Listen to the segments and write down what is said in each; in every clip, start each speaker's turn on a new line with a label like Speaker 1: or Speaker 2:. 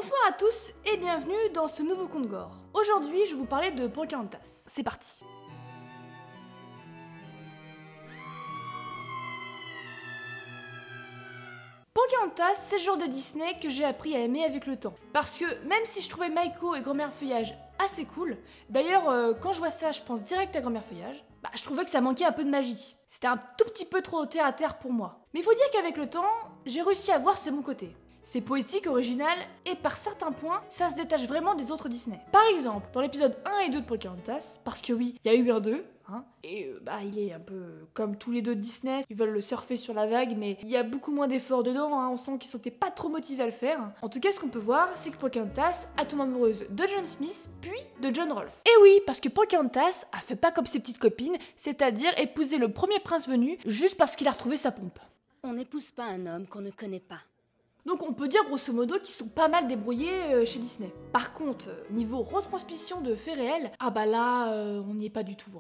Speaker 1: Bonsoir à tous et bienvenue dans ce nouveau conte gore. Aujourd'hui, je vais vous parler de Pocahontas. C'est parti. Pocahontas, c'est le genre de Disney que j'ai appris à aimer avec le temps. Parce que même si je trouvais Maiko et Grand-mère Feuillage assez cool, d'ailleurs quand je vois ça, je pense direct à Grand-mère Feuillage, je trouvais que ça manquait un peu de magie. C'était un tout petit peu trop terre à terre pour moi. Mais il faut dire qu'avec le temps, j'ai réussi à voir ses bons côtés. C'est poétique, original, et par certains points, ça se détache vraiment des autres Disney. Par exemple, dans l'épisode 1 et 2 de Pocahontas, parce que oui, il y a eu un 2, et il est un peu comme tous les deux de Disney, ils veulent le surfer sur la vague, mais il y a beaucoup moins d'efforts dedans, on sent qu'ils s'étaient pas trop motivés à le faire. En tout cas, ce qu'on peut voir, c'est que Pocahontas a tombé amoureuse de John Smith, puis de John Rolfe. Et oui, parce que Pocahontas a fait pas comme ses petites copines, c'est-à-dire épouser le premier prince venu, juste parce qu'il a retrouvé sa pompe.
Speaker 2: On n'épouse pas un homme qu'on ne connaît pas.
Speaker 1: Donc on peut dire grosso modo qu'ils sont pas mal débrouillés chez Disney. Par contre, niveau retransmission de faits réels, on n'y est pas du tout.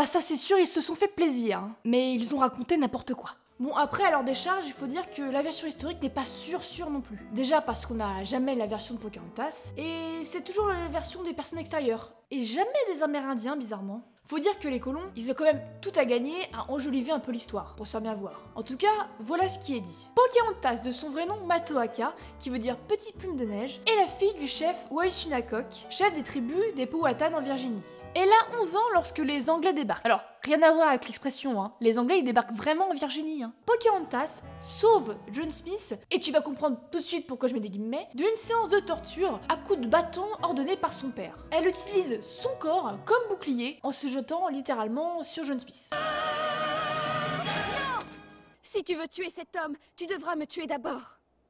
Speaker 1: Ça c'est sûr, ils se sont fait plaisir, mais ils ont raconté n'importe quoi. Bon, après, à leur décharge, il faut dire que la version historique n'est pas sûre non plus. Déjà parce qu'on n'a jamais la version de Pocahontas, et c'est toujours la version des personnes extérieures, et jamais des Amérindiens, bizarrement. Faut dire que les colons, ils ont quand même tout à gagner à enjoliver un peu l'histoire, pour se faire bien voir. En tout cas, voilà ce qui est dit. Pocahontas, de son vrai nom Matoaka, qui veut dire petite plume de neige, est la fille du chef Waisunakok, chef des tribus des Powhatan en Virginie. Elle a 11 ans lorsque les Anglais débarquent. Alors, rien à voir avec l'expression, les Anglais ils débarquent vraiment en Virginie. Pocahontas sauve John Smith, et tu vas comprendre tout de suite pourquoi je mets des guillemets, d'une séance de torture à coups de bâton ordonnée par son père. Elle utilise son corps comme bouclier en se jetant littéralement sur John Smith.
Speaker 2: Non! Si tu veux tuer cet homme, tu devras me tuer d'abord.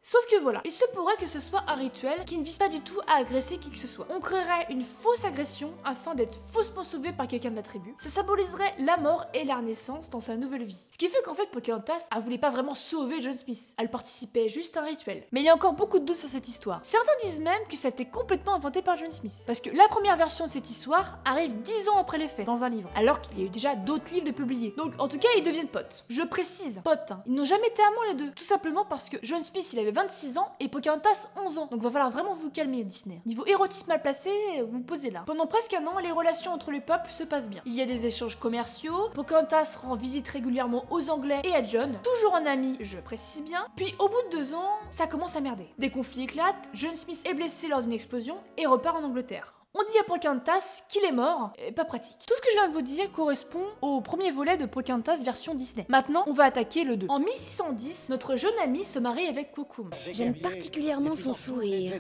Speaker 1: Sauf que voilà, il se pourrait que ce soit un rituel qui ne vise pas du tout à agresser qui que ce soit. On créerait une fausse agression afin d'être faussement sauvé par quelqu'un de la tribu. Ça symboliserait la mort et la renaissance dans sa nouvelle vie. Ce qui fait qu'en fait Pocahontas, elle voulait pas vraiment sauver John Smith. Elle participait juste à un rituel. Mais il y a encore beaucoup de doutes sur cette histoire. Certains disent même que ça a été complètement inventé par John Smith. Parce que la première version de cette histoire arrive 10 ans après les faits, dans un livre. Alors qu'il y a eu déjà d'autres livres de publiés. Donc en tout cas, ils deviennent potes. Je précise, potes. Ils n'ont jamais été amants les deux. Tout simplement parce que John Smith, il avait 26 ans et Pocahontas 11 ans. Donc va falloir vraiment vous calmer Disney. Niveau érotisme mal placé, vous posez là. Pendant presque un an, les relations entre les peuples se passent bien. Il y a des échanges commerciaux, Pocahontas rend visite régulièrement aux Anglais et à John, toujours en ami, je précise bien. Puis au bout de 2 ans, ça commence à merder. Des conflits éclatent, John Smith est blessé lors d'une explosion et repart en Angleterre. On dit à Pocahontas qu'il est mort, et pas pratique. Tout ce que je viens de vous dire correspond au premier volet de Pocahontas version Disney. Maintenant, on va attaquer le 2. En 1610, notre jeune ami se marie avec Kokum,
Speaker 2: J'aime particulièrement son sourire.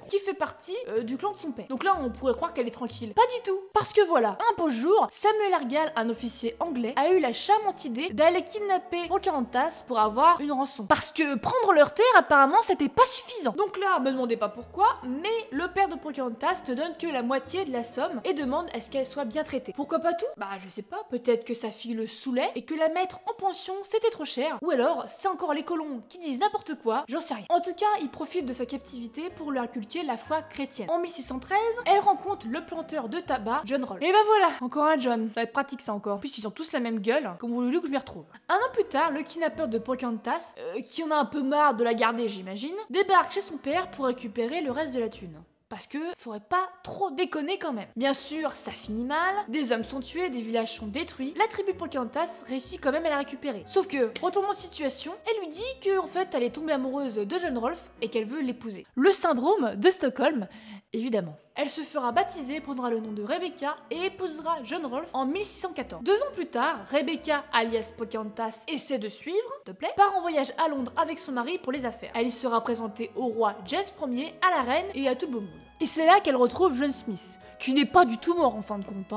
Speaker 1: qui fait partie du clan de son père. Donc là, on pourrait croire qu'elle est tranquille. Pas du tout. Parce que voilà, un beau jour, Samuel Argall, un officier anglais, a eu la charmante idée d'aller kidnapper Pocahontas pour avoir une rançon. Parce que prendre leur terre, apparemment, c'était pas suffisant. Donc là, me demandez pas pourquoi, mais le père de Pocahontas ne donne que la moitié de la somme et demande à ce qu'elle soit bien traitée. Pourquoi pas tout? Je sais pas, peut-être que sa fille le saoulait et que la mettre en pension c'était trop cher, ou alors c'est encore les colons qui disent n'importe quoi, j'en sais rien. En tout cas, il profite de sa captivité pour lui inculquer la foi chrétienne. En 1613, elle rencontre le planteur de tabac, John Rolfe. Et voilà, encore un John. Ça va être pratique ça encore. Puis ils ont tous la même gueule, comme vous voulez que je m'y retrouve. Un an plus tard, le kidnappeur de Pocahontas, qui en a un peu marre de la garder j'imagine, débarque chez son père pour récupérer le reste de la thune. Parce que faudrait pas trop déconner quand même. Bien sûr, ça finit mal, des hommes sont tués, des villages sont détruits, la tribu Pocahontas réussit quand même à la récupérer. Sauf que, retournant de situation, elle lui dit que en fait elle est tombée amoureuse de John Rolfe et qu'elle veut l'épouser. Le syndrome de Stockholm, évidemment. Elle se fera baptiser, prendra le nom de Rebecca et épousera John Rolfe en 1614. 2 ans plus tard, Rebecca, alias Pocahontas, essaie de suivre, s'il te plaît, part en voyage à Londres avec son mari pour les affaires. Elle y sera présentée au roi James Ier, à la reine et à tout le beau monde. Et c'est là qu'elle retrouve John Smith, qui n'est pas du tout mort en fin de compte.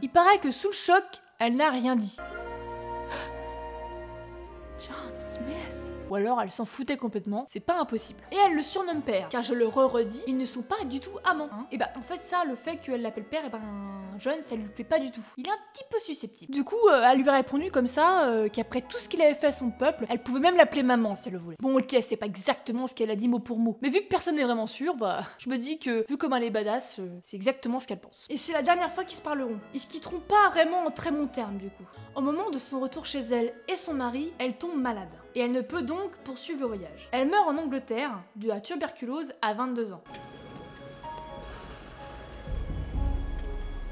Speaker 1: Il paraît que sous le choc, elle n'a rien dit.
Speaker 2: John Smith.
Speaker 1: Ou alors elle s'en foutait complètement, c'est pas impossible. Et elle le surnomme père, car je le redis, ils ne sont pas du tout amants. Et en fait ça, le fait qu'elle l'appelle père, John, ça lui plaît pas du tout. Il est un petit peu susceptible. Du coup, elle lui a répondu comme ça, qu'après tout ce qu'il avait fait à son peuple, elle pouvait même l'appeler maman si elle le voulait. Bon ok, c'est pas exactement ce qu'elle a dit mot pour mot, mais vu que personne n'est vraiment sûr, je me dis que, vu comme elle est badass, c'est exactement ce qu'elle pense. Et c'est la dernière fois qu'ils se parleront. Ils se quitteront pas vraiment en très bon terme du coup. Au moment de son retour chez elle et son mari, elle tombe malade. et elle ne peut donc poursuivre le voyage. Elle meurt en Angleterre de la tuberculose à 22 ans.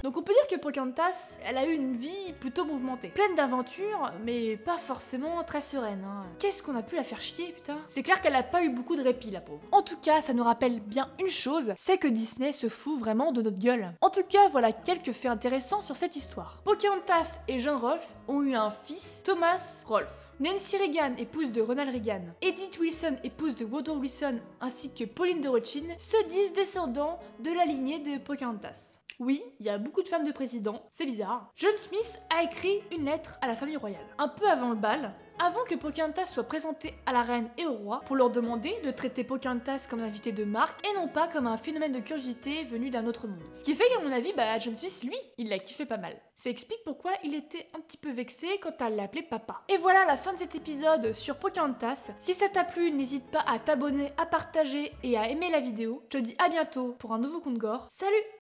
Speaker 1: Donc on peut dire que Pocahontas, elle a eu une vie plutôt mouvementée, pleine d'aventures, mais pas forcément très sereine. Qu'est-ce qu'on a pu la faire chier, putain? C'est clair qu'elle a pas eu beaucoup de répit, la pauvre. En tout cas, ça nous rappelle bien une chose, c'est que Disney se fout vraiment de notre gueule. En tout cas, voilà quelques faits intéressants sur cette histoire. Pocahontas et John Rolfe ont eu un fils, Thomas Rolfe. Nancy Reagan, épouse de Ronald Reagan, Edith Wilson, épouse de Woodrow Wilson, ainsi que Pauline de Rothschild, se disent descendants de la lignée de Pocahontas. Oui, il y a beaucoup de femmes de présidents, c'est bizarre. John Smith a écrit une lettre à la famille royale. Un peu avant le bal, avant que Pocahontas soit présentée à la reine et au roi, pour leur demander de traiter Pocahontas comme un invité de marque et non pas comme un phénomène de curiosité venu d'un autre monde. Ce qui fait qu'à mon avis, John Smith, lui, il l'a kiffé pas mal. Ça explique pourquoi il était un petit peu vexé quand elle l'appelait papa. Et voilà la fin de cet épisode sur Pocahontas. Si ça t'a plu, n'hésite pas à t'abonner, à partager et à aimer la vidéo. Je te dis à bientôt pour un nouveau conte gore. Salut!